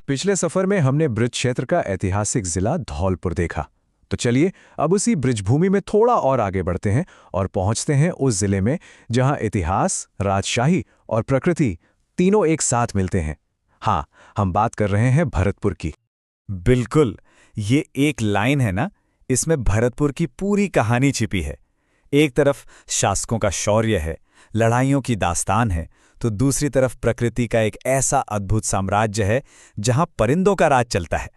पिछले सफर में हमने ब्रज क्षेत्र का ऐतिहासिक जिला धौलपुर देखा। तो चलिए अब उसी ब्रजभूमि में थोड़ा और आगे बढ़ते हैं और पहुंचते हैं उस जिले में जहां इतिहास, राजशाही और प्रकृति तीनों एक साथ मिलते हैं। हाँ, हम बात कर रहे हैं भरतपुर की। बिल्कुल, ये एक लाइन है ना, इसमें भरतपुर की पूरी कहानी छिपी है। एक तरफ शासकों का शौर्य है, लड़ाइयों की दास्तान है, तो दूसरी तरफ प्रकृति का एक ऐसा अद्भुत साम्राज्य है जहां परिंदों का राज चलता है।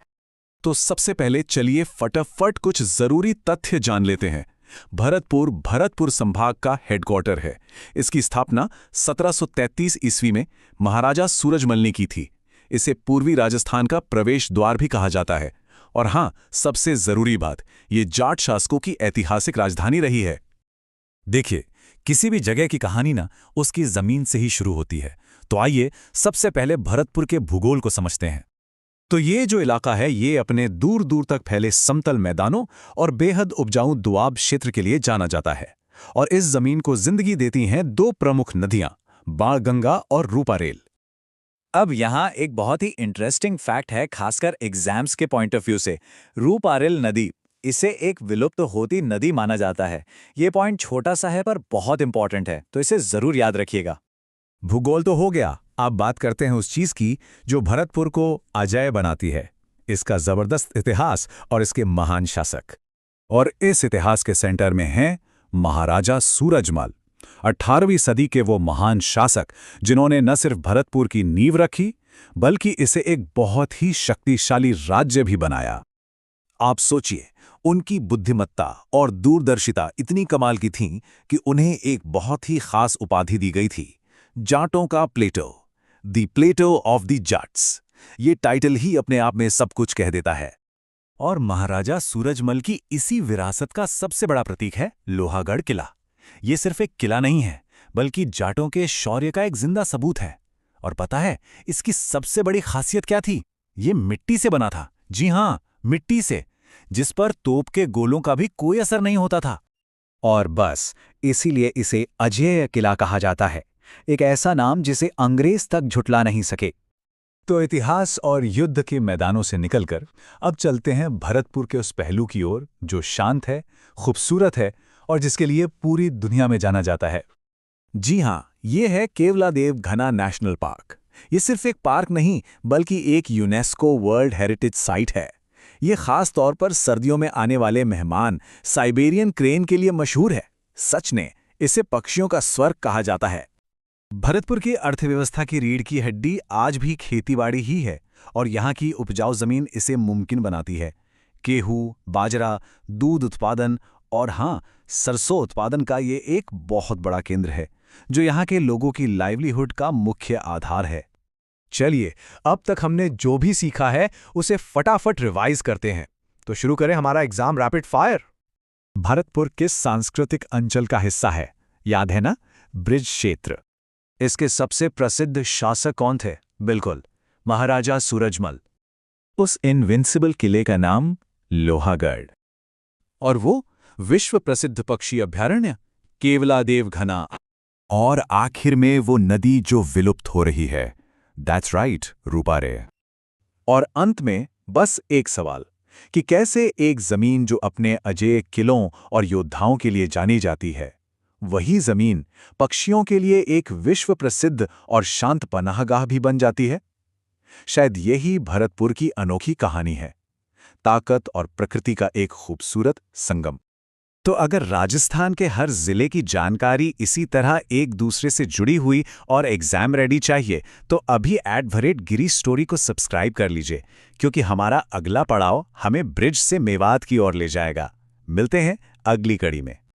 तो सबसे पहले चलिए फटाफट कुछ जरूरी तथ्य जान लेते हैं। भरतपुर संभाग का हेडक्वार्टर है। इसकी स्थापना 1733 ईस्वी में महाराजा सूरजमल ने की थी। इसे पूर्वी राजस्थान का प्रवेश द्वार भी कहा जाता है। और हाँ, सबसे जरूरी बात, ये जाट शासकों की ऐतिहासिक राजधानी रही है। देखिए, किसी भी जगह की कहानी ना उसकी जमीन से ही शुरू होती है। तो आइए सबसे पहले भरतपुर के भूगोल को समझते हैं। तो ये जो इलाका है, ये अपने दूर दूर तक फैले समतल मैदानों और बेहद उपजाऊ दोआब क्षेत्र के लिए जाना जाता है। और इस जमीन को जिंदगी देती हैं दो प्रमुख नदियां, बाणगंगा और रूपारेल। अब यहाँ एक बहुत ही इंटरेस्टिंग फैक्ट है, खासकर एग्जाम्स के पॉइंट ऑफ व्यू से। रूपारेल नदी, इसे एक विलुप्त होती नदी माना जाता है। ये पॉइंट छोटा सा है पर बहुत इंपॉर्टेंट है, तो इसे जरूर याद रखिएगा। भूगोल तो हो गया, अब बात करते हैं उस चीज की जो भरतपुर को अजेय बनाती है, इसका जबरदस्त इतिहास और इसके महान शासक। और इस इतिहास के सेंटर में हैं महाराजा सूरजमल, 18वीं सदी के वो महान शासक जिन्होंने न सिर्फ भरतपुर की नींव रखी, बल्कि इसे एक बहुत ही शक्तिशाली राज्य भी बनाया। आप सोचिए, उनकी बुद्धिमत्ता और दूरदर्शिता इतनी कमाल की थी कि उन्हें एक बहुत ही खास उपाधि दी गई थी, जाटों का Plato, the Plato of the Jats. ये टाइटल ही अपने आप में सब कुछ कह देता है। और महाराजा सूरजमल की इसी विरासत का सबसे बड़ा प्रतीक है लोहागढ़ किला। ये सिर्फ एक किला नहीं है, बल्कि जाटों के शौर्य का एक जिंदा सबूत है। और पता है इसकी सबसे बड़ी खासियत क्या थी? ये मिट्टी से बना था। जी हाँ, मिट्टी से, जिस पर तोप के गोलों का भी कोई असर नहीं होता था। और बस इसीलिए इसे अजेय किला कहा जाता है, एक ऐसा नाम जिसे अंग्रेज तक झुठला नहीं सके। तो इतिहास और युद्ध के मैदानों से निकलकर अब चलते हैं भरतपुर के उस पहलू की ओर जो शांत है, खूबसूरत है और जिसके लिए पूरी दुनिया में जाना जाता है। जी हाँ, ये है केवलादेव घना नेशनल पार्क। ये सिर्फ एक पार्क नहीं, बल्कि एक यूनेस्को वर्ल्ड हेरिटेज साइट है। ये खास तौर पर सर्दियों में आने वाले मेहमान साइबेरियन क्रेन के लिए मशहूर है। सच ने इसे पक्षियों का स्वर्ग कहा जाता है। भरतपुर की अर्थव्यवस्था की रीढ़ की हड्डी आज भी खेतीबाड़ी ही है और यहाँ की उपजाऊ जमीन इसे मुमकिन बनाती है। गेहूं, बाजरा, दूध उत्पादन और हाँ, सरसों उत्पादन का ये एक बहुत बड़ा केंद्र है जो यहाँ के लोगों की लाइवलीहुड का मुख्य आधार है। चलिए, अब तक हमने जो भी सीखा है उसे फटाफट रिवाइज करते हैं। तो शुरू करें हमारा एग्जाम रैपिड फायर। भरतपुर किस सांस्कृतिक अंचल का हिस्सा है? याद है ना, ब्रज क्षेत्र। इसके सबसे प्रसिद्ध शासक कौन थे? बिल्कुल, महाराजा सूरजमल। उस इनविंसिबल किले का नाम लोहागढ़। और वो विश्व प्रसिद्ध पक्षी अभयारण्य केवलादेव घना। और आखिर में वो नदी जो विलुप्त हो रही है, दैट्स राइट, रूपारेल। और अंत में बस एक सवाल कि कैसे एक जमीन जो अपने अजेय किलों और योद्धाओं के लिए जानी जाती है, वही जमीन पक्षियों के लिए एक विश्व प्रसिद्ध और शांत पनाहगाह भी बन जाती है। शायद यही भरतपुर की अनोखी कहानी है, ताकत और प्रकृति का एक खूबसूरत संगम। तो अगर राजस्थान के हर जिले की जानकारी इसी तरह एक दूसरे से जुड़ी हुई और एग्जाम रेडी चाहिए, तो अभी @गिरी स्टोरी को सब्सक्राइब कर लीजिए, क्योंकि हमारा अगला पड़ाव हमें ब्रिज से मेवात की ओर ले जाएगा। मिलते हैं अगली कड़ी में।